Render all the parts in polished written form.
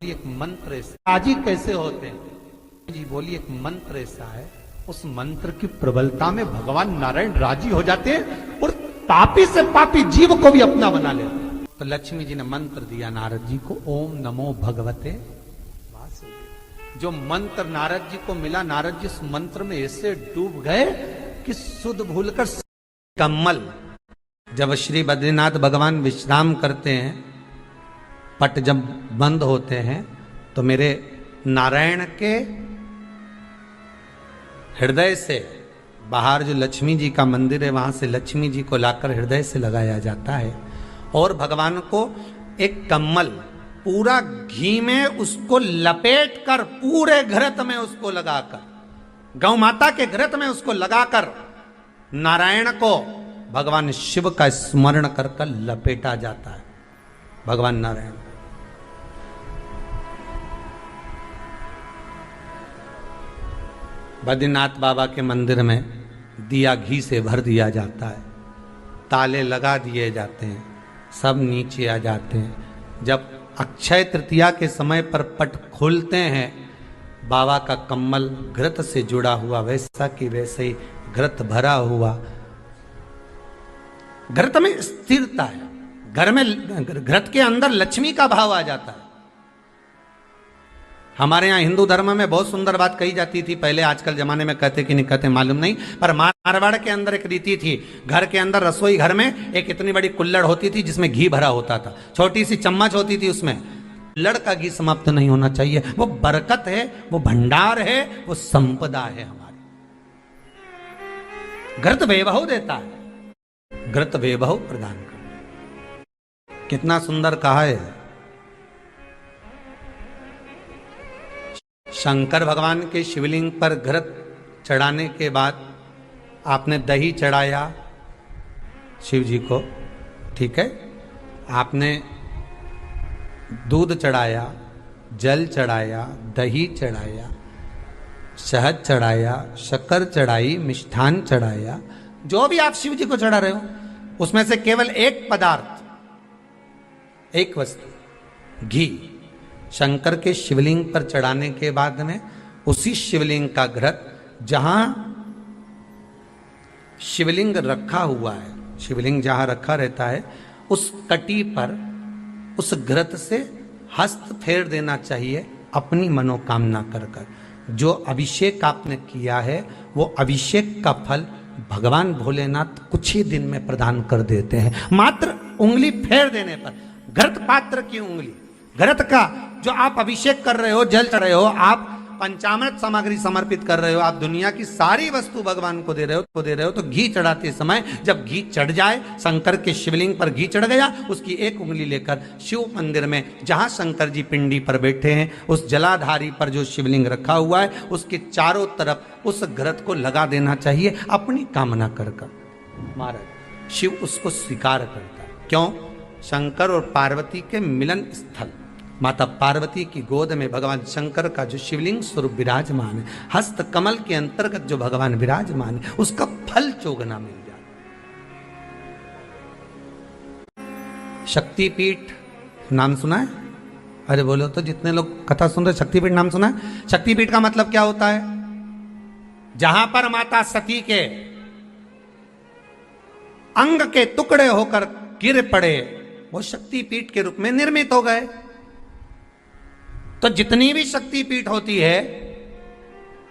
एक मंत्र राजी कैसे होते हैं जी? बोली एक मंत्र ऐसा है, उस मंत्र की प्रबलता में भगवान नारायण राजी हो जाते हैं और पापी से पापी जीव को भी अपना बना लेते हैं। तो लक्ष्मी जी ने मंत्र दिया नारद जी को, ओम नमो भगवते वासुदेव। जो मंत्र नारद जी को मिला, नारद जी उस मंत्र में ऐसे डूब गए कि सुध भूलकर कमल। जब श्री बद्रीनाथ भगवान विश्राम करते हैं, पट जब बंद होते हैं, तो मेरे नारायण के हृदय से बाहर जो लक्ष्मी जी का मंदिर है, वहां से लक्ष्मी जी को लाकर हृदय से लगाया जाता है और भगवान को एक कमल पूरा घी में उसको लपेट कर, पूरे घृत में उसको लगाकर, गौ माता के घृत में उसको लगाकर नारायण को भगवान शिव का स्मरण कर कर लपेटा जाता है। भगवान नारायण बद्रीनाथ बाबा के मंदिर में दिया घी से भर दिया जाता है, ताले लगा दिए जाते हैं, सब नीचे आ जाते हैं। जब अक्षय तृतीया के समय पर पट खोलते हैं, बाबा का कम्मल घृत से जुड़ा हुआ वैसा कि वैसे ही घृत भरा हुआ, घृत में स्थिरता है, घर में घृत के अंदर लक्ष्मी का भाव आ जाता है। हमारे यहाँ हिंदू धर्म में बहुत सुंदर बात कही जाती थी पहले, आजकल जमाने में कहते कि नहीं कहते मालूम नहीं, पर मारवाड़ के अंदर एक रीति थी। घर के अंदर रसोई घर में एक इतनी बड़ी कुल्लड़ होती थी जिसमें घी भरा होता था, छोटी सी चम्मच होती थी उसमें। कुल्लड़ का घी समाप्त नहीं होना चाहिए, वो बरकत है, वो भंडार है, वो संपदा है हमारी। घृत वैभव देता है, घृत वैभव प्रदान कर। कितना सुंदर कहा है। शंकर भगवान के शिवलिंग पर घृत चढ़ाने के बाद आपने दही चढ़ाया शिव जी को, ठीक है, आपने दूध चढ़ाया, जल चढ़ाया, दही चढ़ाया, शहद चढ़ाया, शक्कर चढ़ाई, मिष्ठान चढ़ाया, जो भी आप शिव जी को चढ़ा रहे हो उसमें से केवल एक पदार्थ, एक वस्तु, घी शंकर के शिवलिंग पर चढ़ाने के बाद में उसी शिवलिंग का घृत, जहां शिवलिंग रखा हुआ है, शिवलिंग जहां रखा रहता है, उस कटी पर उस घृत से हस्त फेर देना चाहिए अपनी मनोकामना कर कर। जो अभिषेक आपने किया है वो अभिषेक का फल भगवान भोलेनाथ कुछ ही दिन में प्रदान कर देते हैं। मात्र उंगली फेर देने पर, घृत पात्र की उंगली, घृत का जो आप अभिषेक कर रहे हो, जल चढ़ रहे हो, आप पंचामृत सामग्री समर्पित कर रहे हो, आप दुनिया की सारी वस्तु भगवान को दे रहे हो, तो घी चढ़ाते समय जब घी चढ़ जाए, शंकर के शिवलिंग पर घी चढ़ गया, उसकी एक उंगली लेकर शिव मंदिर में जहां शंकर जी पिंडी पर बैठे हैं, उस जलाधारी पर जो शिवलिंग रखा हुआ है, उसके चारों तरफ उस घृत को लगा देना चाहिए अपनी कामना कर कर। महाराज शिव उसको स्वीकार करता है। क्यों? शंकर और पार्वती के मिलन स्थल, माता पार्वती की गोद में भगवान शंकर का जो शिवलिंग स्वरूप विराजमान है, हस्त कमल के अंतर्गत जो भगवान विराजमान है, उसका फल चोगना मिल जाए। शक्तिपीठ नाम सुना है? अरे बोलो तो, जितने लोग कथा सुन रहे, शक्तिपीठ नाम सुना है? शक्तिपीठ का मतलब क्या होता है? जहां पर माता सती के अंग के टुकड़े होकर गिर पड़े, वो शक्तिपीठ के रूप में निर्मित हो गए। तो जितनी भी शक्तिपीठ होती है,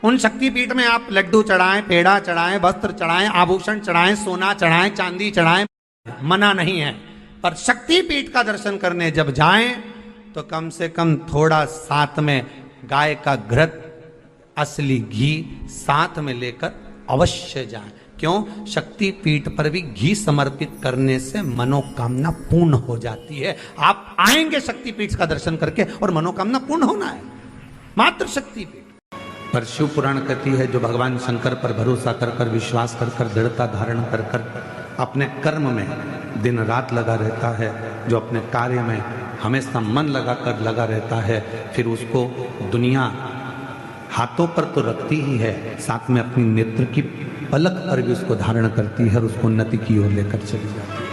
उन शक्तिपीठ में आप लड्डू चढ़ाएं, पेड़ा चढ़ाएं, वस्त्र चढ़ाएं, आभूषण चढ़ाएं, सोना चढ़ाएं, चांदी चढ़ाएं, मना नहीं है। पर शक्तिपीठ का दर्शन करने जब जाएं तो कम से कम थोड़ा साथ में गाय का घृत, असली घी साथ में लेकर अवश्य जाएं। क्यों? शक्तिपीठ पर भी घी समर्पित करने से मनोकामना पूर्ण हो जाती है। आप आएंगे शक्तिपीठ का दर्शन करके और मनोकामना पूर्ण होना है, मात्र शक्तिपीठ पर। शिव पुराण कहती है, जो भगवान शंकर पर भरोसा कर कर, विश्वास कर कर, दृढ़ता धारण कर कर अपने कर्म में दिन रात लगा रहता है, जो अपने कार्य में हमेशा मन लगा कर लगा रहता है, फिर उसको दुनिया हाथों पर तो रखती ही है, साथ में अपनी नेत्र की पलक पर भी उसको धारण करती है और उसको उन्नति की ओर लेकर चली जाती है।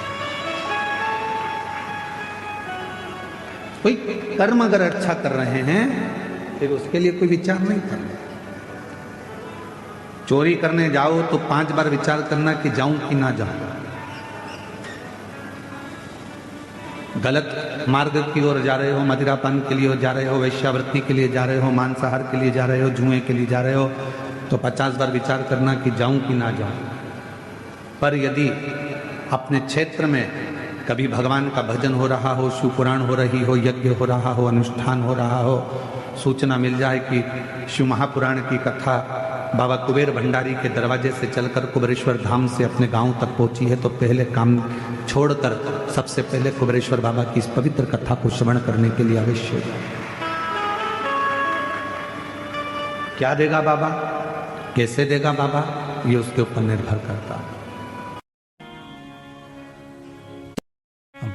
कोई कर्म अगर अच्छा कर रहे हैं फिर उसके लिए कोई विचार नहीं करना। चोरी करने जाओ तो 5 बार विचार करना कि जाऊं कि ना जाऊं। गलत मार्ग की ओर जा रहे हो, मदिरापान के लिए जा रहे हो, वैश्यावृत्ति के लिए जा रहे हो, मांसाहार के लिए जा रहे हो, जुए के लिए जा रहे हो, तो 50 बार विचार करना कि जाऊं कि ना जाऊं। पर यदि अपने क्षेत्र में कभी भगवान का भजन हो रहा हो, शिव पुराण हो रही हो, यज्ञ हो रहा हो, अनुष्ठान हो रहा हो, सूचना मिल जाए कि शिव महापुराण की कथा बाबा कुबेर भंडारी के दरवाजे से चलकर कुबेरेश्वर धाम से अपने गांव तक पहुंची है, तो पहले काम छोड़कर सबसे पहले कुबेरेश्वर बाबा की इस पवित्र कथा को श्रवण करने के लिए अवश्य जाए। क्या देगा बाबा, कैसे देगा बाबा, ये उसके ऊपर निर्भर करता है।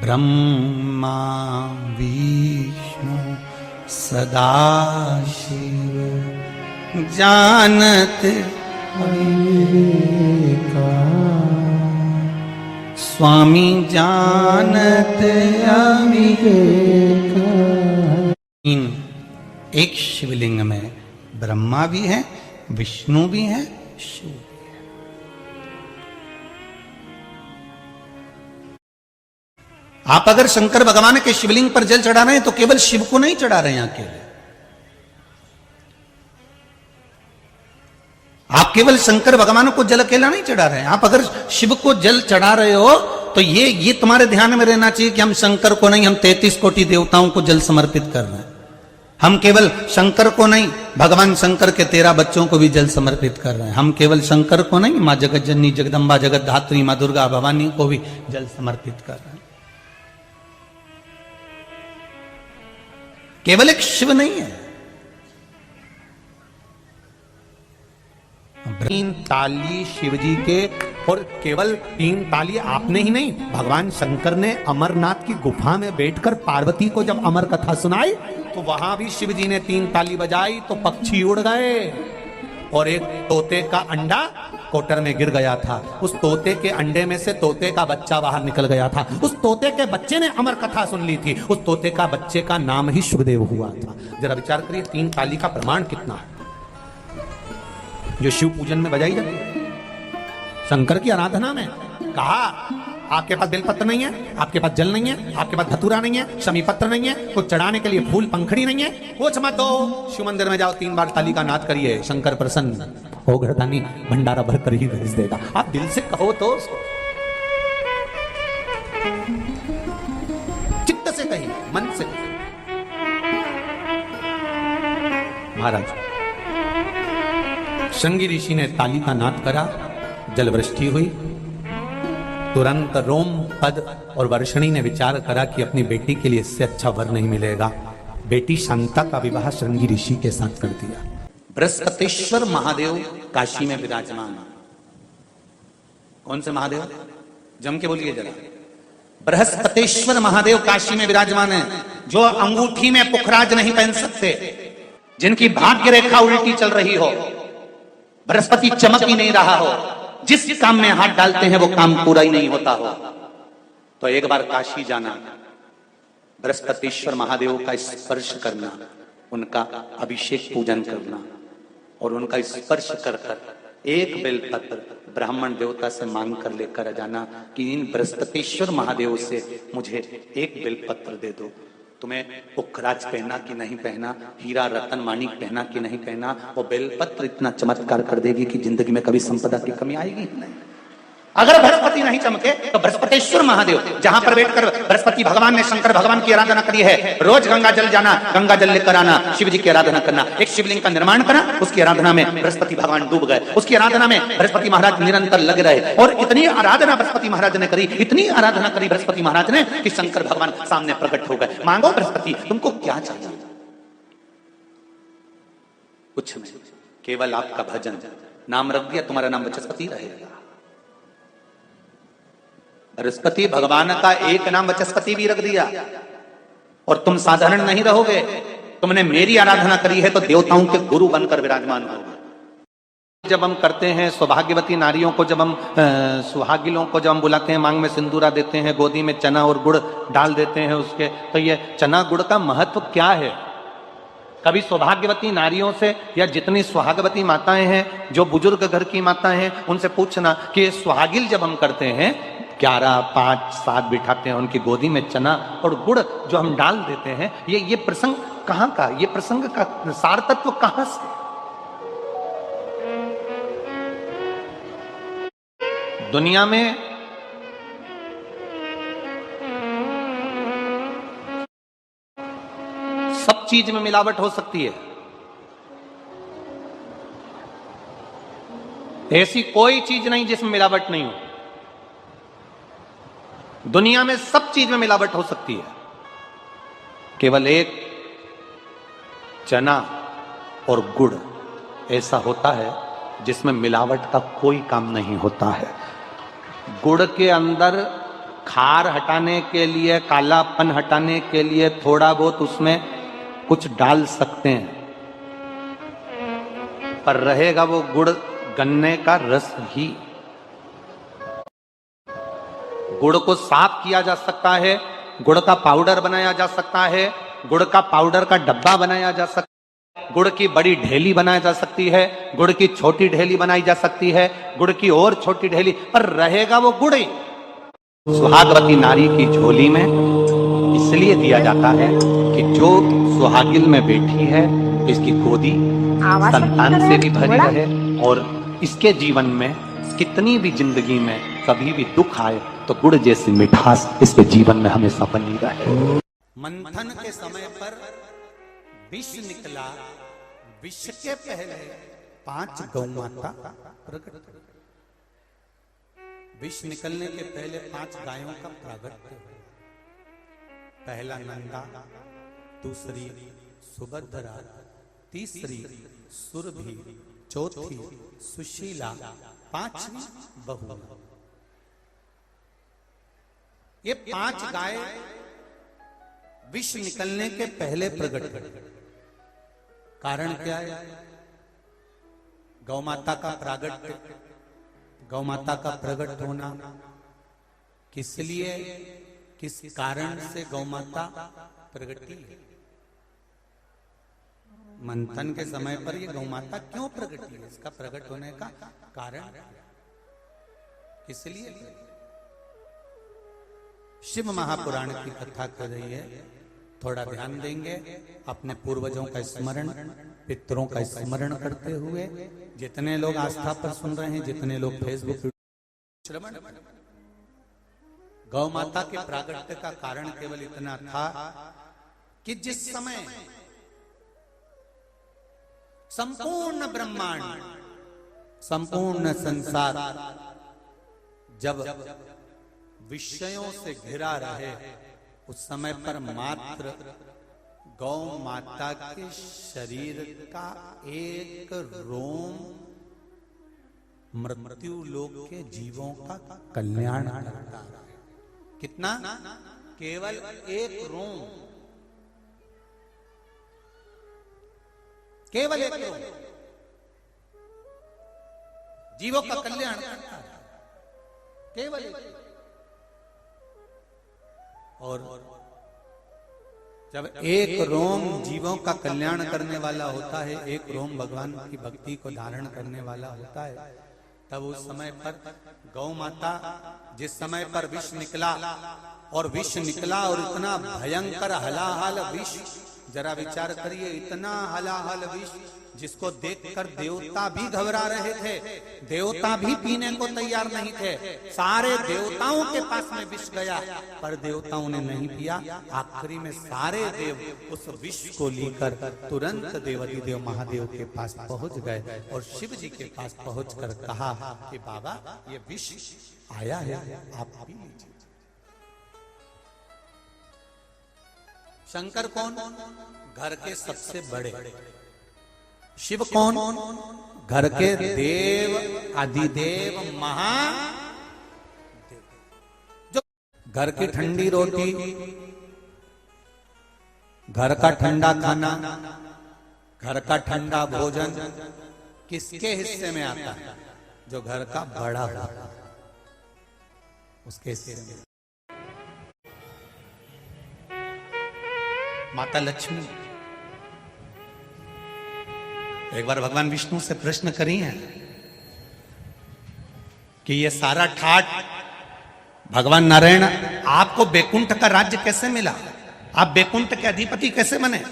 ब्रह्मा विष्णु सदाशिव जानत स्वामी जानत एक शिवलिंग में ब्रह्मा भी है, विष्णु भी है, शिव भी है। आप अगर शंकर भगवान के शिवलिंग पर जल चढ़ा रहे हैं तो केवल शिव को नहीं चढ़ा रहे हैं अकेले, आप केवल शंकर भगवान को जल अकेला नहीं चढ़ा रहे हैं। आप अगर शिव को जल चढ़ा रहे हो तो ये तुम्हारे ध्यान में रहना चाहिए कि हम शंकर को नहीं, हम 33 कोटि देवताओं को जल समर्पित कर रहे हैं। हम केवल शंकर को नहीं, भगवान शंकर के 13 बच्चों को भी जल समर्पित कर रहे हैं। हम केवल शंकर को नहीं, मां जगत जननी जगदम्बा जगत धात्री मां दुर्गा भवानी को भी जल समर्पित कर रहे हैं। केवल एक शिव नहीं है। 3 ताली शिव जी के, और केवल 3 ताली आपने ही नहीं, भगवान शंकर ने अमरनाथ की गुफा में बैठकर पार्वती को जब अमर कथा सुनाई तो वहां भी शिव जी ने 3 ताली बजाई तो पक्षी उड़ गए, और एक तोते का अंडा कोटर में गिर गया था। उस तोते के अंडे में से तोते का बच्चा बाहर निकल गया था। उस तोते के बच्चे ने अमर कथा सुन ली थी। उस तोते का बच्चे का नाम ही शुभदेव हुआ था। जरा विचार करिए 3 ताली का प्रमाण कितना है जो शिव पूजन में बजाई जाती है, शंकर की आराधना में। कहा आपके पास बेलपत्र नहीं है, आपके पास जल नहीं है, आपके पास धतूरा नहीं है, शमी पत्र नहीं है, कुछ चढ़ाने के लिए फूल पंखड़ी नहीं है, कुछ मत दो, शिव मंदिर में जाओ 3 बार ताली का नाद करिए, शंकर प्रसन्न हो घरदानी भंडारा भर कर ही भेज देगा। आप दिल से कहो तो उसको, चित्त से कहिए, मन से। महाराज शृंगी ऋषि ने ताली का नाद करा, जल वृष्टि हुई। तुरंत रोम पद और वर्षणी ने विचार करा कि अपनी बेटी के लिए इससे अच्छा वर नहीं मिलेगा। बेटी शांता का विवाह शृंगी ऋषि के साथ कर दिया। बृहस्पतिश्वर महादेव काशी में विराजमान। कौन से महादेव, जम के बोलिए जरा। बृहस्पतिश्वर महादेव काशी में विराजमान है, जो अंगूठी में पुखराज नहीं पहन सकते, जिनकी भाग्य रेखा उल्टी चल रही हो, बृहस्पति चमक ही नहीं रहा हो, जिस काम में हाथ डालते हैं वो काम पूरा ही नहीं होता हो, तो एक बार काशी जाना, बृहस्पतिश्वर महादेव का स्पर्श करना, उनका अभिषेक पूजन करना, और उनका स्पर्श कर कर एक बेलपत्र ब्राह्मण देवता से मांग कर लेकर जाना कि इन बृहस्पतिश्वर महादेव से मुझे एक बेलपत्र दे दो। तुम्हें पुखराज पहना कि नहीं पहना, हीरा रतन माणिक पहना कि नहीं पहना, वो बेलपत्र इतना चमत्कार कर देगी कि जिंदगी में कभी संपदा की कमी आएगी ही नहीं। अगर बृहस्पति नहीं चमके तो बृहस्पतिश्वर महादेव, जहां पर बैठकर बृहस्पति भगवान ने शंकर भगवान की आराधना करी है, रोज गंगा जल जाना, गंगा जल लेकर आना, शिव जी की आराधना करना, एक शिवलिंग का निर्माण करा, उसकी आराधना में बृहस्पति भगवान डूब गए, उसकी आराधना में बृहस्पति महाराज निरंतर लगे रहे, और इतनी आराधना बृहस्पति महाराज ने करी, इतनी आराधना करी बृहस्पति महाराज ने कि शंकर भगवान सामने प्रकट हो गए। मांगो बृहस्पति, तुमको क्या चाहिए? कुछ नहीं, केवल आपका भजन। नाम रख दिया, तुम्हारा नाम बृहस्पति रहेगा। बृहस्पति भगवान का एक नाम बृहस्पति भी रख दिया, और तुम साधारण नहीं रहोगे, तुमने मेरी आराधना करी है तो देवताओं के गुरु बनकर विराजमान होगे। जब हम करते हैं, सौभाग्यवती नारियों को जब हम सुहागिलों को जब हम बुलाते हैं, मांग में सिंदूरा देते हैं, गोदी में चना और गुड़ डाल देते हैं उसके, तो ये चना गुड़ का महत्व क्या है? कभी सौभाग्यवती नारियों से या जितनी सुहागवती माताएं हैं, जो बुजुर्ग घर की माताएं हैं, उनसे पूछना कि ये सुहागिल जब हम करते हैं 11, 5, 7 बिठाते हैं, उनकी गोदी में चना और गुड़ जो हम डाल देते हैं, ये प्रसंग कहां का, ये प्रसंग का सार तत्व कहां से? दुनिया में सब चीज में मिलावट हो सकती है, ऐसी कोई चीज नहीं जिसमें मिलावट नहीं हो। दुनिया में सब चीज में मिलावट हो सकती है, केवल एक चना और गुड़ ऐसा होता है जिसमें मिलावट का कोई काम नहीं होता है। गुड़ के अंदर खार हटाने के लिए, कालापन हटाने के लिए थोड़ा बहुत उसमें कुछ डाल सकते हैं, पर रहेगा वो गुड़ गन्ने का रस ही। गुड़ को साफ किया जा सकता है, गुड़ का पाउडर बनाया जा सकता है, गुड़ का पाउडर का डब्बा बनाया जा सकता है, गुड़ की बड़ी ढेली बनाई जा सकती है, गुड़ की छोटी ढेली बनाई जा सकती है, गुड़ की और छोटी ढेली, पर रहेगा वो गुड़ ही। सुहागवती नारी की झोली में इसलिए दिया जाता है कि जो सुहागिल में बैठी है, इसकी गोदी संतान से भी भरी रहे और इसके जीवन में कितनी भी जिंदगी में कभी भी दुख आए तो गुड़ जैसी मिठास इसके जीवन में हमेशा बनी रहे। मंथन के समय पर विष निकला, विष के पहले 5 गौ माता प्रकट। विष निकलने के पहले 5 गायों का प्रागट्य। पहला नंदा, दूसरी सुभद्रा, तीसरी सुरभि, चौथी सुशीला, 5वीं बहू। ये 5 गाय विष निकलने के पहले प्रकट। कारण क्या है? गौ माता का प्रागट्य, गौ माता का प्रकट होना, किस लिए, किस कारण से गौ माता प्रगटी है? मंथन के समय पर ये गौ माता क्यों प्रगटी है? इसका प्रकट होने का कारण किस लिए? शिव महापुराण की कथा कर रही है, थोड़ा ध्यान देंगे, अपने पूर्वजों का स्मरण, पितरों का स्मरण करते हुए। जितने लोग आस्था पर सुन रहे हैं, जितने लोग फेसबुक श्रवण, गौ माता के प्रागट्य का कारण केवल इतना था कि जिस समय संपूर्ण ब्रह्मांड, संपूर्ण संसार जब विषयों से घिरा रहे, उस समय पर मात्र गौ माता के शरीर का एक रोम मृत्यु लोक के जीवों का कल्याण करता है। कितना? केवल एक रोम, केवल एक रोम जीवों का कल्याण करता है, केवल एक। और जब एक रोम जीवों का कल्याण करने वाला होता है, एक रोम भगवान की भक्ति को धारण करने वाला होता है, तब उस समय पर गौ माता, जिस समय पर विष निकला, और विष निकला और इतना भयंकर हलाहल विष, जरा विचार करिए, इतना हलाहल विष जिसको देखकर देवता भी घबरा रहे थे, देवता भी पीने को तैयार नहीं थे। सारे देवताओं के पास में विष गया, पर देवताओं ने नहीं पिया। आखिरी में सारे देव उस विष को लेकर तुरंत देवाधिदेव महादेव के पास पहुंच गए और शिव जी के पास पहुंचकर कहा कि बाबा, ये विष आया है, आप पी लीजिए। शंकर कौन? घर के सबसे बड़े। शिव कौन? घर के देव, अधिदेव, महादेव। जो घर की ठंडी रोटी, घर का ठंडा खाना, घर का ठंडा भोजन, किसके हिस्से में आता है? जो घर का बड़ा हुआ उसके हिस्से में। माता लक्ष्मी एक बार भगवान विष्णु से प्रश्न करी है कि ये सारा ठाट भगवान नारायण आपको बैकुंठ का राज्य कैसे मिला? आप बैकुंठ के अधिपति कैसे बने?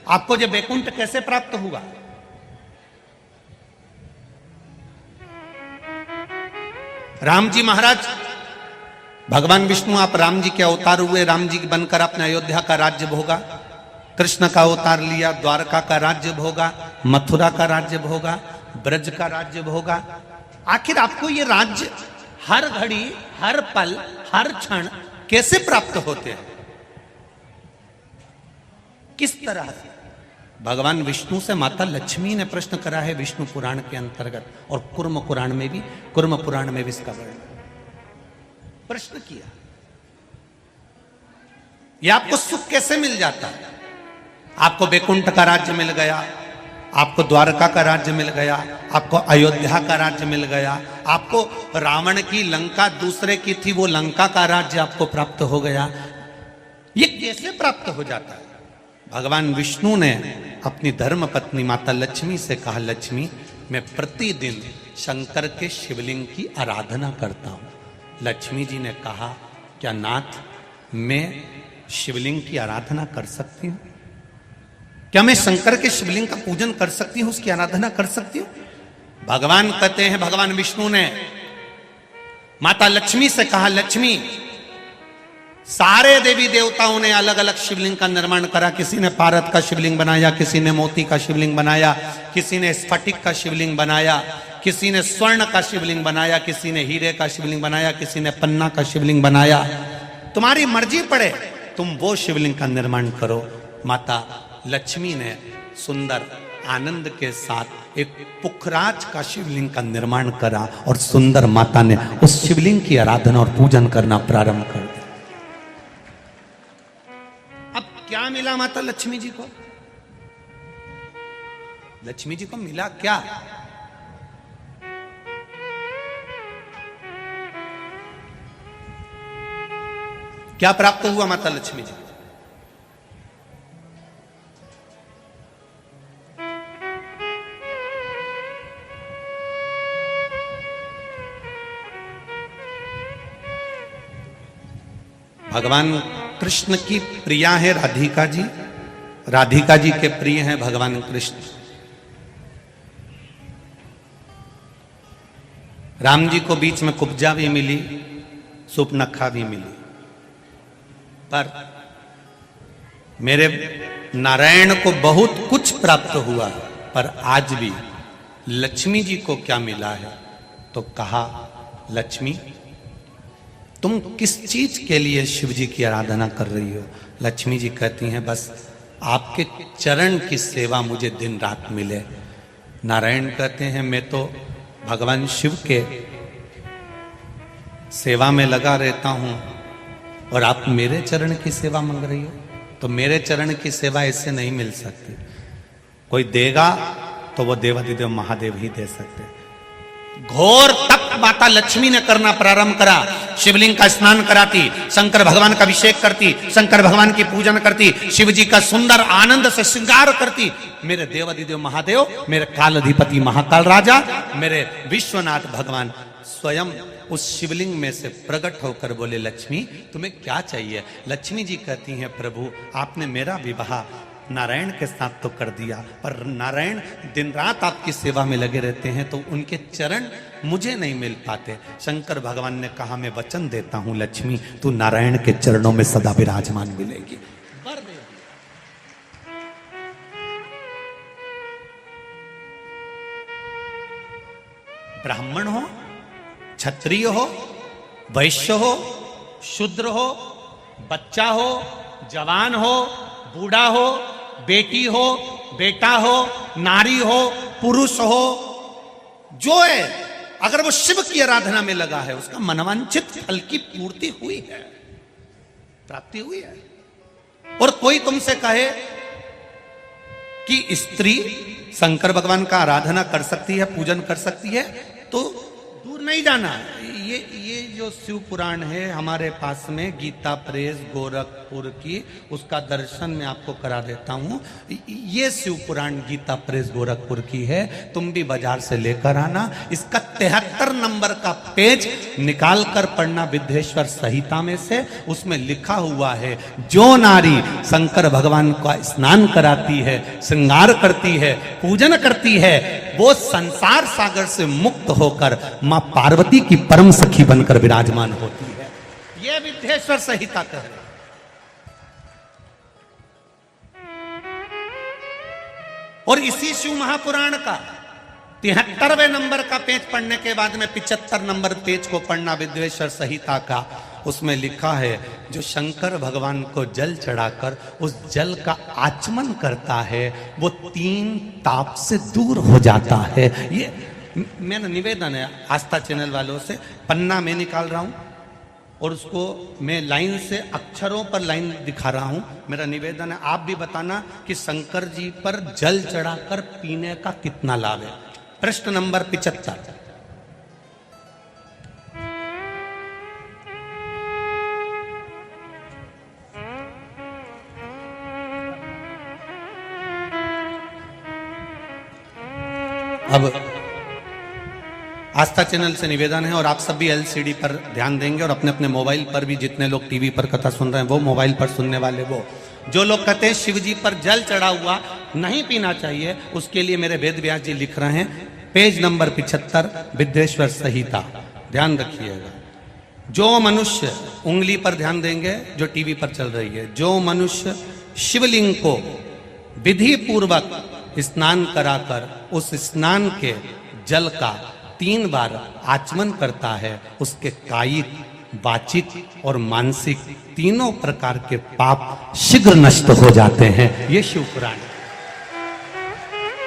आपको ये बैकुंठ कैसे प्राप्त हुआ? राम जी महाराज, भगवान विष्णु आप राम जी के अवतार हुए, राम जी बनकर अपने अयोध्या का राज्य भोगा, कृष्ण का अवतार लिया, द्वारका का राज्य भोगा, मथुरा का राज्य भोगा, ब्रज का राज्य भोगा। आखिर आपको ये राज्य हर घड़ी, हर पल, हर क्षण कैसे प्राप्त होते हैं? किस तरह से? भगवान विष्णु से माता लक्ष्मी ने प्रश्न करा है विष्णु पुराण के अंतर्गत, और कुर्म पुराण में भी इसका वर्णन प्रश्न किया। ये आपको सुख कैसे मिल जाता है? आपको बैकुंठ का राज्य मिल गया, आपको द्वारका का राज्य मिल गया, आपको अयोध्या का राज्य मिल गया, आपको रावण की लंका दूसरे की थी वो लंका का राज्य आपको प्राप्त हो गया। ये कैसे प्राप्त हो जाता है? भगवान विष्णु ने अपनी धर्म पत्नी माता लक्ष्मी से कहा, लक्ष्मी मैं प्रतिदिन शंकर के शिवलिंग की आराधना करता हूं। लक्ष्मी जी ने कहा, क्या नाथ मैं शिवलिंग की आराधना कर सकती हूं? क्या मैं शंकर के शिवलिंग का पूजन कर सकती हूं, उसकी आराधना कर सकती हूं? भगवान कहते हैं, भगवान विष्णु ने माता लक्ष्मी से कहा, लक्ष्मी सारे देवी देवताओं ने अलग अलग शिवलिंग का निर्माण करा। किसी ने पारद का शिवलिंग बनाया, किसी ने मोती का शिवलिंग बनाया, किसी ने स्फटिक का शिवलिंग बनाया, किसी ने स्वर्ण का शिवलिंग बनाया, किसी ने हीरे का शिवलिंग बनाया, किसी ने पन्ना का शिवलिंग बनाया। तुम्हारी मर्जी पड़े, तुम वो शिवलिंग का निर्माण करो। माता लक्ष्मी ने सुंदर आनंद के साथ एक पुखराज का शिवलिंग का निर्माण करा और सुंदर माता ने उस शिवलिंग की आराधना और पूजन करना प्रारंभ कर दिया। अब क्या मिला माता लक्ष्मी जी को? लक्ष्मी जी को मिला क्या? क्या प्राप्त हुआ माता लक्ष्मी जी? भगवान कृष्ण की प्रिया है राधिका जी, राधिका जी के प्रिय हैं भगवान कृष्ण। राम जी को बीच में कुब्जा भी मिली, सुपनखा भी मिली, पर मेरे नारायण को बहुत कुछ प्राप्त हुआ, पर आज भी लक्ष्मी जी को क्या मिला है? तो कहा, लक्ष्मी तुम किस चीज के लिए शिव जी की आराधना कर रही हो? लक्ष्मी जी कहती हैं, बस आपके चरण की सेवा मुझे दिन रात मिले। नारायण कहते हैं, मैं तो भगवान शिव के सेवा में लगा रहता हूं और आप मेरे चरण की सेवा मांग रही हो? तो मेरे चरण की सेवा ऐसे नहीं मिल सकती। कोई देगा तो वो देवाधिदेव महादेव ही दे सकते। घोर तप माता लक्ष्मी ने करना प्रारंभ करा। शिवलिंग का स्नान कराती, शंकर भगवान का अभिषेक करती, शंकर भगवान की पूजन करती, शिव जी का सुंदर आनंद से श्रृंगार करती। मेरे देवाधिदेव महादेव, मेरे काल अधिपति महाकाल राजा, मेरे विश्वनाथ भगवान स्वयं उस शिवलिंग में से प्रकट होकर बोले, लक्ष्मी तुम्हें क्या चाहिए? लक्ष्मी जी कहती हैं, प्रभु आपने मेरा विवाह नारायण के साथ तो कर दिया, पर नारायण दिन रात आपकी सेवा में लगे रहते हैं, तो उनके चरण मुझे नहीं मिल पाते। शंकर भगवान ने कहा, मैं वचन देता हूं लक्ष्मी, तू नारायण के चरणों में सदा विराजमान मिलेगी। ब्राह्मण हो, क्षत्रिय हो, वैश्य हो, शूद्र हो, बच्चा हो, जवान हो, बूढ़ा हो, बेटी हो, बेटा हो, नारी हो, पुरुष हो, जो है अगर वो शिव की आराधना में लगा है, उसका मनवांछित फल की पूर्ति हुई है, प्राप्ति हुई है। और कोई तुमसे कहे कि स्त्री शंकर भगवान का आराधना कर सकती है, पूजन कर सकती है, तो दूर नहीं जाना। ये जो शिव पुराण है हमारे पास में, गीता प्रेस गोरखपुर की, उसका दर्शन मैं आपको करा देता हूँ। ये शिव पुराण गीता प्रेस गोरखपुर की है, तुम भी बाजार से लेकर आना। इसका 73 नंबर का पेज निकाल कर पढ़ना विद्येश्वर संहिता में से। उसमें लिखा हुआ है, जो नारी शंकर भगवान का स्नान कराती है, श्रृंगार करती है, पूजन करती है, वो संसार सागर से मुक्त होकर मां पार्वती की परम सखी बनकर विराजमान होती है। यह विद्येश्वर संहिता कह रहे। और इसी शिव महापुराण का 73वें नंबर का पेज पढ़ने के बाद में 75 नंबर पेज को पढ़ना विद्येश्वर संहिता का। उसमें लिखा है, जो शंकर भगवान को जल चढ़ाकर उस जल का आचमन करता है, वो 3 ताप से दूर हो जाता है। ये मेरा निवेदन है आस्था चैनल वालों से। पन्ना मैं निकाल रहा हूं और उसको मैं लाइन से, अक्षरों पर लाइन दिखा रहा हूं। मेरा निवेदन है, आप भी बताना कि शंकर जी पर जल चढ़ाकर पीने का कितना लाभ है। प्रश्न नंबर 75। अब आस्था चैनल से निवेदन है, और आप सब भी एलसीडी पर ध्यान देंगे, और अपने अपने मोबाइल पर भी, जितने लोग टीवी पर कथा सुन रहे हैं वो, मोबाइल पर सुनने वाले वो, जो लोग कहते हैं शिव जी पर जल चढ़ा हुआ नहीं पीना चाहिए, उसके लिए मेरे वेद व्यास जी लिख रहे हैं, पेज नंबर 75 विद्येश्वर संहिता। ध्यान रखिएगा, जो मनुष्य, उंगली पर ध्यान देंगे जो टीवी पर चल रही है, जो मनुष्य शिवलिंग को विधि पूर्वक स्नान कराकर उस स्नान के जल का 3 बार आचमन करता है, उसके कायिक, वाचिक और मानसिक तीनों प्रकार के पाप शीघ्र नष्ट हो जाते हैं। ये शिव पुराण।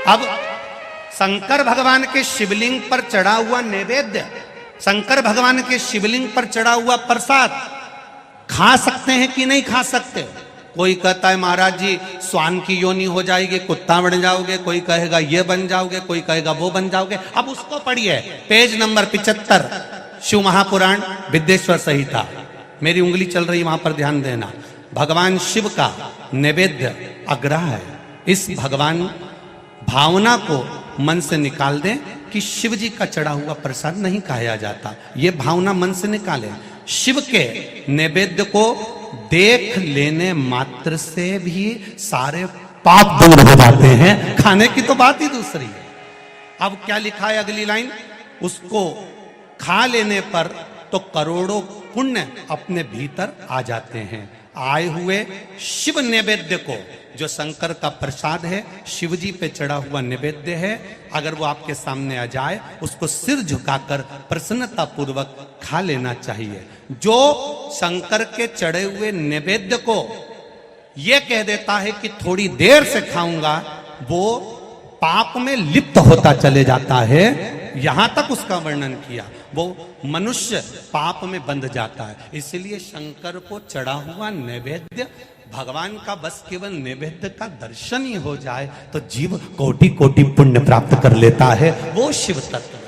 अब शंकर भगवान के शिवलिंग पर चढ़ा हुआ नैवेद्य, शंकर भगवान के शिवलिंग पर चढ़ा हुआ प्रसाद खा सकते हैं कि नहीं खा सकते? कोई कहता है महाराज जी स्वान की योनि हो जाएगी, कुत्ता बन जाओगे, कोई कहेगा ये बन जाओगे, कोई कहेगा वो बन जाओगे। अब उसको पढ़िए, पेज नंबर 75 शिव महापुराण विद्येश्वर संहिता। मेरी उंगली चल रही, वहां पर ध्यान देना। भगवान शिव का नैवेद्य अग्रह है। इस भगवान भावना को मन से निकाल दें कि शिव जी का चढ़ा हुआ प्रसाद नहीं खाया जाता, ये भावना मन से निकालें। शिव के नैवेद्य को देख लेने मात्र से भी सारे पाप दूर हो जाते हैं, खाने की तो बात ही दूसरी है। अब क्या लिखा है अगली लाइन, उसको खा लेने पर तो करोड़ों पुण्य अपने भीतर आ जाते हैं। आए हुए शिव नैवेद्य को, जो शंकर का प्रसाद है, शिव जी पे चढ़ा हुआ नैवेद्य है, अगर वो आपके सामने आ जाए, उसको सिर झुकाकर प्रसन्नता पूर्वक खा लेना चाहिए। जो शंकर के चढ़े हुए नैवेद्य को ये कह देता है कि थोड़ी देर से खाऊंगा, वो पाप में लिप्त होता चले जाता है। यहां तक उसका वर्णन किया, वो मनुष्य पाप में बंध जाता है। इसलिए शंकर को चढ़ा हुआ नैवेद्य, भगवान का बस केवल नैवेद्य का दर्शन ही हो जाए तो जीव कोटि कोटि पुण्य प्राप्त कर लेता है। वो शिव तत्व।